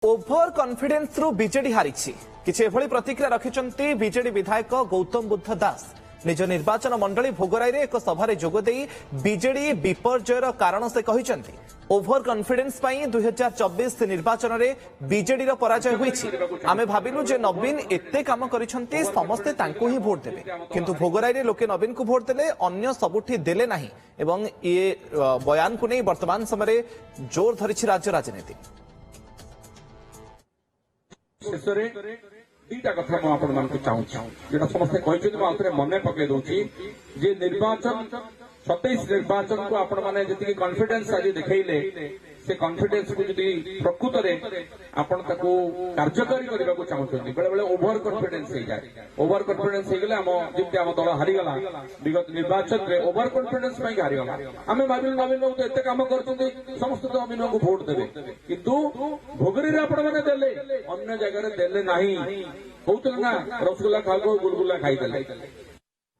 Over confidence रु BJD हारिछि किछि एभଳି प्रतिक्रिया रखिचंती बीजेडी विधायक गौतम बुद्ध दास निज निर्वाचन मंडली भोगराई रे एक सभारे जोग देई बीजेडी विपर्जयर कारण से कहिचंती ओभर कॉन्फिडेंस पई 2024 निर्वाचन रे बीजेडी रो पराजय होईछि। आमे भाबिलु जे नवीन एते काम करिसंती समस्ते तांको ही वोट देबे किंतु भोगराई रे लोके नवीन को वोट देले अन्य सबुठी देले नाही एवं ये बयान को नै वर्तमान समय जोर धरिछि राज्य राजनीति। शेषरे दीटा कथा मु आपण मानक चाहूँ जेटा समस्ते कहते आउे मन पकई दूसरी जे निर्वाचन 27 निर्वाचन को आपण मैंने जी कॉन्फिडेंस आज देखले से कॉन्फिडेंस को जी प्रकृत में आपण कार्यकारी करने को चाहते बेले बेले ओभर कॉन्फिडेंस हो जाए ओभर कॉन्फिडेंस हो गले जमी आम दल हारीगला विगत निर्वाचन में ओभर कॉन्फिडेंस हारीगला आम भाविलु नवीन बाबू तो एत कम कर समस्त तो नवीन को भोट देवे किंतु भोगरी आपण मैंने देले अन्य जगह देले नहीं कहते ना रसगुल्ला खाओ गुलगुला खाईदे।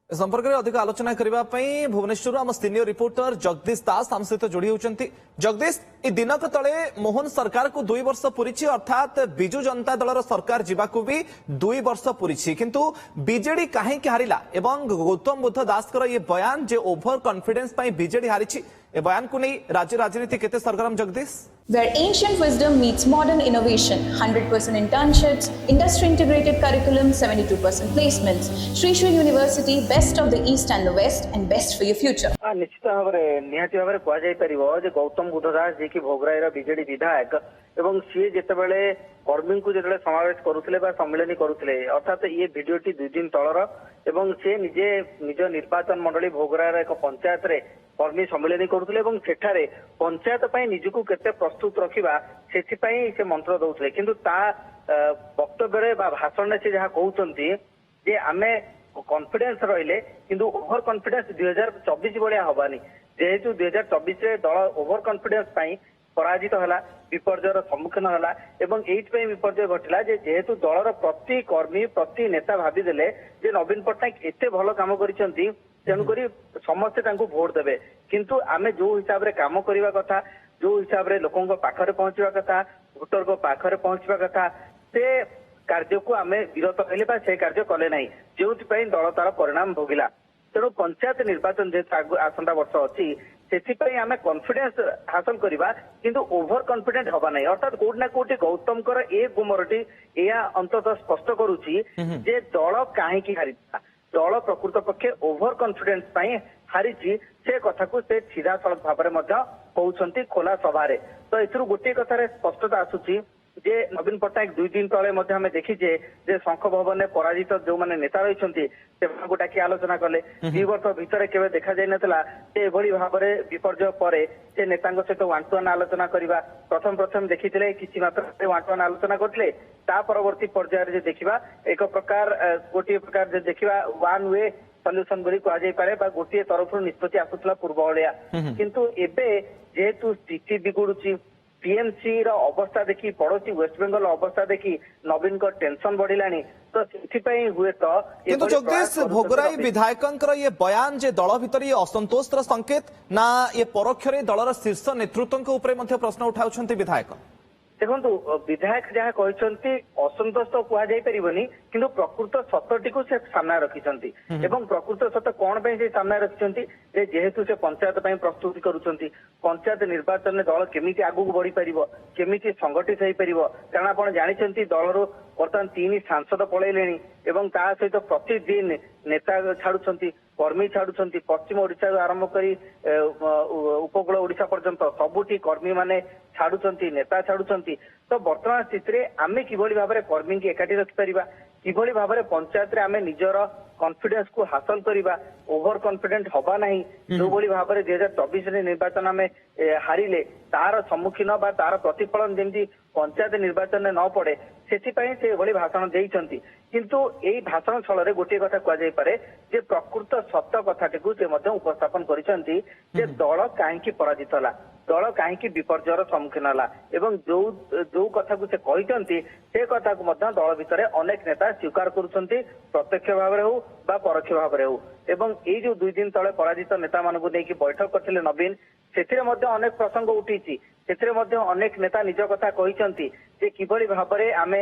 संपर्क में अधिक आलोचना करने भुवनेश्वर आम सीनियर रिपोर्टर जगदीश दास आम सहित जोड़ी होती। जगदीश दिनक तले मोहन सरकार को 2 वर्ष पूरी अर्थात बिजु जनता दल सरकार जावाक भी 2 वर्ष पूरी किंतु बीजेडी कहीं हारिला एवं गौतम बुद्ध दास ये बयान जे ओभर कॉन्फिडेंस बीजेडी हारी ए बयान को नहीं राज्य राजनीति केते सरगरम Jagdish. Where ancient wisdom meets modern innovation, 100% internships, industry integrated curriculum, 72% placements. Sri Sri University, best of the East and the West and best for your future. निश्चित भाव में निहाती भाव में कह गौतम बुद्ध दास जी की भोगराई बीजेडी विधायक एवं सी जितेबाला कर्मी को जो समावेश करुले सम्मिलन करुले अर्थात ये भिडटी 2 दिन तलर एवं सी निजे निज निर्वाचन मंडली भोगराई एक पंचायत रे कर्मी सम्मिलन करुले सेठारे पंचायत निजको केते प्रस्तुत रखा से मंत्र दौले किंतु ता वक्तव्य भाषण से जहाँ कहते जे आमे कॉन्फिडेंस रहिले किंतु ओभर कॉन्फिडेंस 2024 भाया हबानी जेहेतु 2024 रे दल ओभर कॉन्फिडेंस पराजित है विपर्जयर सम्मुखीन है एवं एइथपई विपर्जय घटिला जेहेतु दलर प्रति कर्मी प्रति नेता भाविदेले जे नवीन पट्टनायक एते भल काम करिसेंती तेणुकरी समस्ते तांको वोट देबे किंतु आमे जो हिसाब रे काम करिवा कथा जो हिसाब रे लोकों पाखरे पहुंचवा कथा भोटर को पाखरे पहुंचवा कथा से कार्य को आमे विरत रहिले से कार्य कले नहीं जो दल तार परिणाम भोगिला तेणु पंचायत निर्वाचन जेहेतु आसंता वर्ष अच्छी से आमे कॉन्फिडेंस हासिल करवा किंतु ओभर कॉन्फिडेंट हवा नहीं अर्थात कोट ना कोटी गौतम ए गुमरटी या अंततः स्पष्ट करुच्ची जे दल कहीं हारी दल प्रकृत पक्षे ओभर कॉन्फिडेंस हारी से कथा को से सीधा सड़क भाव में कहते खोला सभा तो एथुर गोटे कथार स्पष्टता आसूची जे नवीन पट्टनायक 2 दिन तले आम देखीचे जे शंख भवन में पराजित जो मैंने नेता रही डाकी आलोचना कले 2 वर्ष भितर केवे देखा जाई नथला से एभली भाव में विपर्जय पर से नेता सहित 1-to-1 आलोचना करवा प्रथम देखी किसी मात्रा 1-to-1 आलोचना करते परवर्ती पर्यायर देखा एक प्रकार गोटे प्रकार देखा 1 वे सल्यूशन बोली कहुपे गोटे तरफ निष्पत्ति आसूला पूर्व भाया किंतु एबे जेहेतु स्थिति बिगुड़ी टीएमसी अवस्था देखी पड़ोसी वेस्ट बेंगल अवस्था देखी नवीन को टेंशन बढ़िलानी तो से हुए तो किंतु जगदीश भोगराई विधायक ये बयान जे दल भितर ये असंतोष संकेत ना ये परोक्ष दलर शीर्ष नेतृत्व ऊपर प्रश्न उठाउछंती विधायक देखो विधायक जहाँ कहते असंतोष तो कहुनी किंतु प्रकृत सतटी को से सामना रखिंट एवं प्रकृत सत कौन से सामना रखिंट जेहेतु से पंचायत प्रस्तुति करुँच पंचायत निर्वाचन में दल केमी आगू बढ़ी पार केमी संगठित हो पार कारण आप जानते दल बर्तमान 3 सांसद पलैले एवं ता सहित प्रतिदिन नेता छाड़ुंट कर्मी छाड़ुंट पश्चिम ओडिशा आरंभ कर उपकूल ओडिशा पर्यंत सबुठी कर्मी माने छाड़ुंट नेता छाड़ुंट तो वर्तमान स्थिति आमे किभली भाव में कर्मी की एकाठी रखिपार किभली भाव में पंचायत रे आमे निजर कॉन्फिडेंस को हासिल करवा ओभर कॉन्फिडेंट हवा नहीं जो भली भाव में 2024 निर्वाचन आमे हारिले तार सम्मुखीन बा तार प्रतिफलन जमी पंचायत निर्वाचन में न पड़े से भाषण देइछंती किंतु एई भाषण स्थल गोटे कथा कहुपे जे प्रकृत सत कथाटी उपस्थापन करिसेंती जे दल कहीं पराजित हला दल कहीं विपर्जयर सम्मुखीन हला एवं जो कथा को से कहते से कथा को दल भितर अनेक नेता स्वीकार करुछंती प्रत्यक्ष भाव में हो बा परोक्ष भाव में हो एवं ये जो 2 दिन तले पराजित नेता मानक नहीं बैठक करथिले नवीन से अनेक प्रसंग उठी अनेक नेता निज कथा कहते ଯେ କିଭଳି ଭାବରେ ଆମେ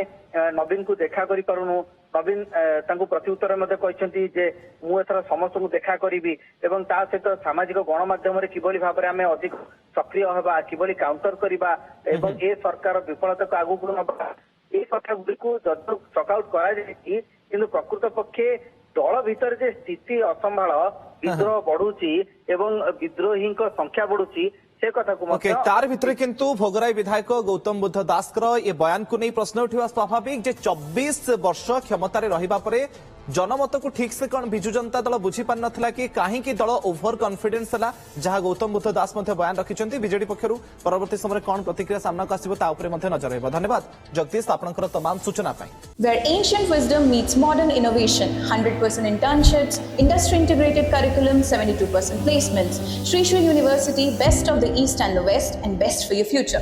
ନବୀନକୁ ଦେଖା କରିପାରୁନୁ। ନବୀନ ତାଙ୍କୁ ପ୍ରତ୍ୟୁତ୍ତର ମଧ୍ୟ କହିଛନ୍ତି ଯେ ମୁଁ ଏଥର ସମସ୍ତଙ୍କୁ ଦେଖା କରିବି ଏବଂ ତା ସହିତ ସାମାଜିକ ଗଣମାଧ୍ୟମରେ କିଭଳି ଭାବରେ ଆମେ ଅଧିକ ସକ୍ରିୟ ହେବା, କିଭଳି କାଉଣ୍ଟର କରିବା ଏବଂ ଏ ସରକାର ବିଫଳତାକୁ ଆଗକୁ ନବା, এই কথাগুড়িକୁ ଯଦି ଚକଆଉଟ କରାଯାଇଛି କିନ୍ତୁ ପ୍ରକୃତ ପକ୍ଷେ ଦଳ ଭିତରେ ଯେ ସ୍ଥିତି ଅସମ୍ଭାଳ, ବିଦ୍ରୋହ ବଢୁଛି ଏବଂ ବିଦ୍ରୋହୀଙ୍କ ସଂଖ୍ୟା ବଢୁଛି ସେ କଥାକୁ ओके तार भितर किंतु भोगराई विधायक गौतम बुद्ध दास ये बयान को नहीं प्रश्न उठा स्वाभाविक जे 24 वर्ष क्षमतार रहिबा परे जनमत को ठीक से कौन विजु जनता दल बुझी पार नथिला कि काहे कि दल ओभर कॉन्फिडेंस हला जहां गौतम बुद्ध दास मध्ये बयान रखिचंती बीजेडी पक्षरु परवर्ती समय कौन प्रतिक्रिया सामना को आसीबो ता ऊपर मध्ये नजर रहबो। धन्यवाद जगदीश आपनकर तमाम सूचना पाई। Where ancient wisdom meets modern innovation, 100% internships, industry integrated curriculum, 72% placements. Sri Sri University, best of the East and the West, and best for your future.